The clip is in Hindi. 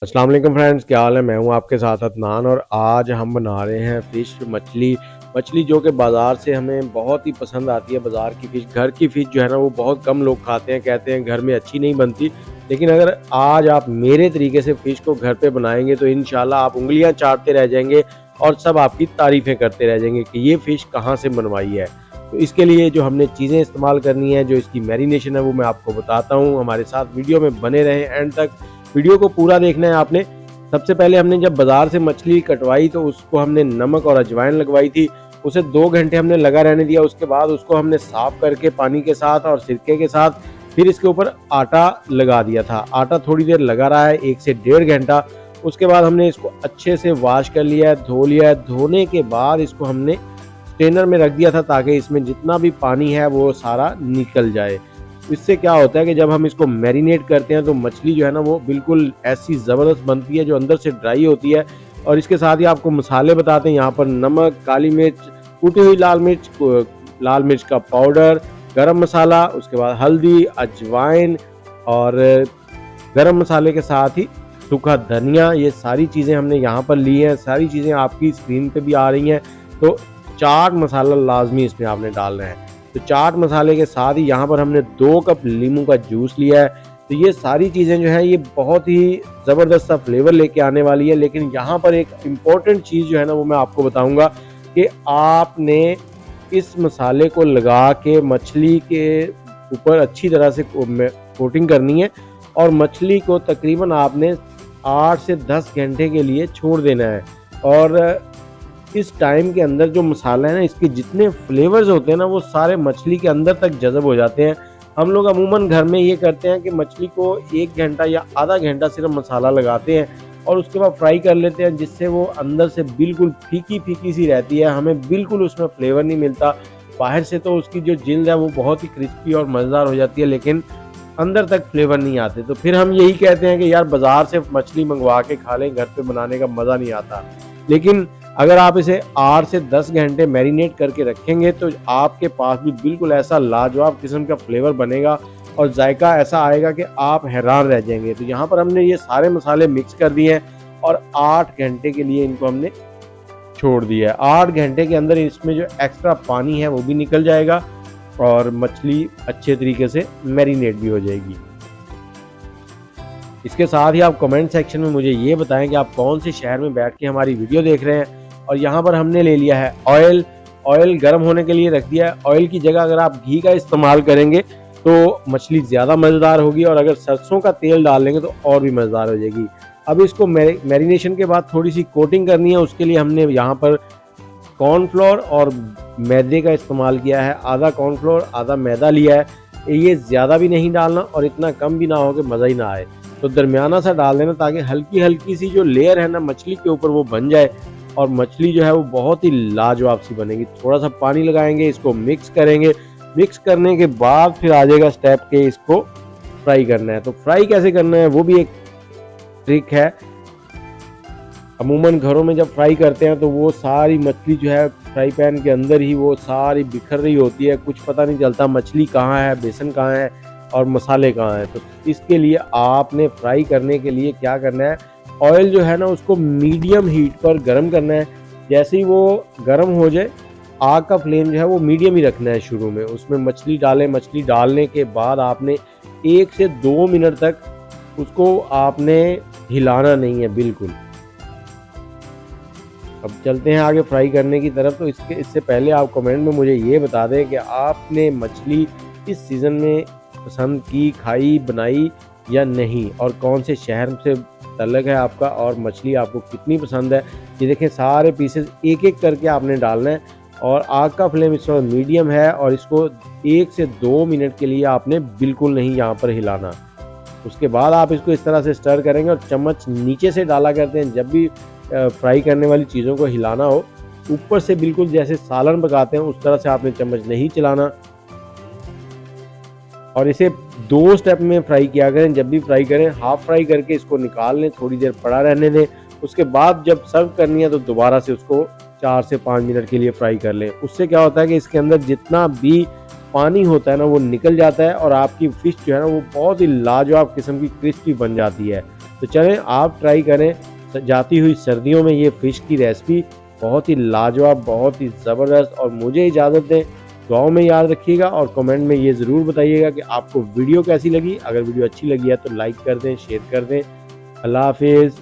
अस्सलाम वालेकुम फ्रेंड्स, क्या हाल है। मैं हूं आपके साथ अदनान और आज हम बना रहे हैं फ़िश मछली जो कि बाज़ार से हमें बहुत ही पसंद आती है। बाज़ार की फ़िश, घर की फ़िश जो है ना वो बहुत कम लोग खाते हैं, कहते हैं घर में अच्छी नहीं बनती। लेकिन अगर आज आप मेरे तरीके से फ़िश को घर पे बनाएंगे तो इंशाल्लाह आप उँगलियां चाटते रह जाएंगे और सब आपकी तारीफ़ें करते रह जाएंगे कि ये फ़िश कहाँ से बनवाई है। तो इसके लिए जो हमने चीज़ें इस्तेमाल करनी है, जो इसकी मैरिनेशन है वो मैं आपको बताता हूँ। हमारे साथ वीडियो में बने रहें एंड तक। वीडियो को पूरा देखना है आपने। सबसे पहले हमने जब बाज़ार से मछली कटवाई तो उसको हमने नमक और अजवाइन लगवाई थी। उसे 2 घंटे हमने लगा रहने दिया। उसके बाद उसको हमने साफ़ करके पानी के साथ और सिरके के साथ फिर इसके ऊपर आटा लगा दिया था। आटा थोड़ी देर लगा रहा है, 1 से डेढ़ घंटा। उसके बाद हमने इसको अच्छे से वॉश कर लिया है, धो लिया है। धोने के बाद इसको हमने स्ट्रेनर में रख दिया था ताकि इसमें जितना भी पानी है वो सारा निकल जाए। इससे क्या होता है कि जब हम इसको मैरिनेट करते हैं तो मछली जो है ना वो बिल्कुल ऐसी ज़बरदस्त बनती है जो अंदर से ड्राई होती है। और इसके साथ ही आपको मसाले बताते हैं। यहाँ पर नमक, काली मिर्च, कुटी हुई लाल मिर्च का पाउडर, गरम मसाला, उसके बाद हल्दी, अजवाइन और गरम मसाले के साथ ही सूखा धनिया, ये सारी चीज़ें हमने यहाँ पर ली हैं। सारी चीज़ें आपकी स्क्रीन पे भी आ रही हैं। तो चाट मसाला लाजमी इसमें आपने डालना है। तो चाट मसाले के साथ ही यहाँ पर हमने 2 कप नींबू का जूस लिया है। तो ये सारी चीज़ें जो है ये बहुत ही ज़बरदस्त सा फ्लेवर लेके आने वाली है। लेकिन यहाँ पर एक इम्पॉर्टेंट चीज़ जो है ना वो मैं आपको बताऊँगा कि आपने इस मसाले को लगा के मछली के ऊपर अच्छी तरह से कोटिंग करनी है और मछली को तकरीबन आपने 8 से 10 घंटे के लिए छोड़ देना है। और इस टाइम के अंदर जो मसाला है ना, इसके जितने फ्लेवर्स होते हैं ना वो सारे मछली के अंदर तक जज़ब हो जाते हैं। हम लोग अमूमन घर में ये करते हैं कि मछली को 1 घंटा या आधा घंटा सिर्फ मसाला लगाते हैं और उसके बाद फ्राई कर लेते हैं, जिससे वो अंदर से बिल्कुल फीकी सी रहती है। हमें बिल्कुल उसमें फ्लेवर नहीं मिलता। बाहर से तो उसकी जो जिल्द है वो बहुत ही क्रिस्पी और मज़ेदार हो जाती है, लेकिन अंदर तक फ्लेवर नहीं आते। तो फिर हम यही कहते हैं कि यार बाज़ार से मछली मंगवा के खा लें, घर पे बनाने का मज़ा नहीं आता। लेकिन अगर आप इसे 8 से 10 घंटे मैरिनेट करके रखेंगे तो आपके पास भी बिल्कुल ऐसा लाजवाब किस्म का फ्लेवर बनेगा और जायका ऐसा आएगा कि आप हैरान रह जाएंगे। तो यहाँ पर हमने ये सारे मसाले मिक्स कर दिए हैं और 8 घंटे के लिए इनको हमने छोड़ दिया है। 8 घंटे के अंदर इसमें जो एक्स्ट्रा पानी है वो भी निकल जाएगा और मछली अच्छे तरीके से मैरिनेट भी हो जाएगी। इसके साथ ही आप कमेंट सेक्शन में मुझे ये बताएं कि आप कौन से शहर में बैठ के हमारी वीडियो देख रहे हैं। और यहाँ पर हमने ले लिया है ऑयल गर्म होने के लिए रख दिया है। ऑयल की जगह अगर आप घी का इस्तेमाल करेंगे तो मछली ज़्यादा मज़ेदार होगी और अगर सरसों का तेल डाल लेंगे तो और भी मज़ेदार हो जाएगी। अब इसको मैरिनेशन के बाद थोड़ी सी कोटिंग करनी है। उसके लिए हमने यहाँ पर कॉर्नफ्लोर और मैदे का इस्तेमाल किया है। आधा कॉर्नफ्लोर आधा मैदा लिया है। ये ज़्यादा भी नहीं डालना और इतना कम भी ना हो कि मज़ा ही ना आए। तो दरमियाना सा डाल देना ताकि हल्की हल्की सी जो लेयर है ना मछली के ऊपर वो बन जाए और मछली जो है वो बहुत ही लाजवाब सी बनेगी। थोड़ा सा पानी लगाएंगे, इसको मिक्स करेंगे। मिक्स करने के बाद फिर आ जाएगा स्टेप के इसको फ्राई करना है। तो फ्राई कैसे करना है वो भी एक ट्रिक है। अमूमन घरों में जब फ्राई करते हैं तो वो सारी मछली जो है फ्राई पैन के अंदर ही वो सारी बिखर रही होती है, कुछ पता नहीं चलता मछली कहाँ है, बेसन कहाँ है और मसाले कहाँ हैं। तो इसके लिए आपने फ्राई करने के लिए क्या करना है, ऑयल जो है ना उसको मीडियम हीट पर गर्म करना है। जैसे ही वो गर्म हो जाए, आग का फ्लेम जो है वो मीडियम ही रखना है शुरू में। उसमें मछली डालें। मछली डालने के बाद आपने 1 से 2 मिनट तक उसको आपने हिलाना नहीं है बिल्कुल। अब चलते हैं आगे फ्राई करने की तरफ। तो इससे पहले आप कमेंट में मुझे ये बता दें कि आपने मछली इस सीज़न में पसंद की, खाई, बनाई या नहीं, और कौन से शहर से तल्लुक़ है आपका और मछली आपको कितनी पसंद है। ये देखें सारे पीसेस एक एक करके आपने डालना है और आग का फ्लेम इस वक्त मीडियम है और इसको 1 से 2 मिनट के लिए आपने बिल्कुल नहीं यहाँ पर हिलाना। उसके बाद आप इसको इस तरह से स्टर करेंगे और चम्मच नीचे से डाला करते हैं। जब भी फ्राई करने वाली चीज़ों को हिलाना हो, ऊपर से बिल्कुल जैसे सालन पकाते हैं उस तरह से आपने चम्मच नहीं चलाना। और इसे 2 स्टेप में फ्राई किया करें। जब भी फ्राई करें हाफ फ्राई करके इसको निकाल लें, थोड़ी देर पड़ा रहने दें। उसके बाद जब सर्व करनी है तो दोबारा से उसको 4 से 5 मिनट के लिए फ्राई कर लें। उससे क्या होता है कि इसके अंदर जितना भी पानी होता है ना वो निकल जाता है और आपकी फ़िश जो है ना वो बहुत ही लाजवाब किस्म की क्रिस्पी बन जाती है। तो चलें आप ट्राई करें जाती हुई सर्दियों में ये फ़िश की रेसिपी, बहुत ही लाजवाब, बहुत ही ज़बरदस्त। और मुझे इजाज़त दें, दुआओं में याद रखिएगा और कमेंट में ये ज़रूर बताइएगा कि आपको वीडियो कैसी लगी। अगर वीडियो अच्छी लगी है तो लाइक कर दें, शेयर कर दें। अल्लाह हाफ़िज़।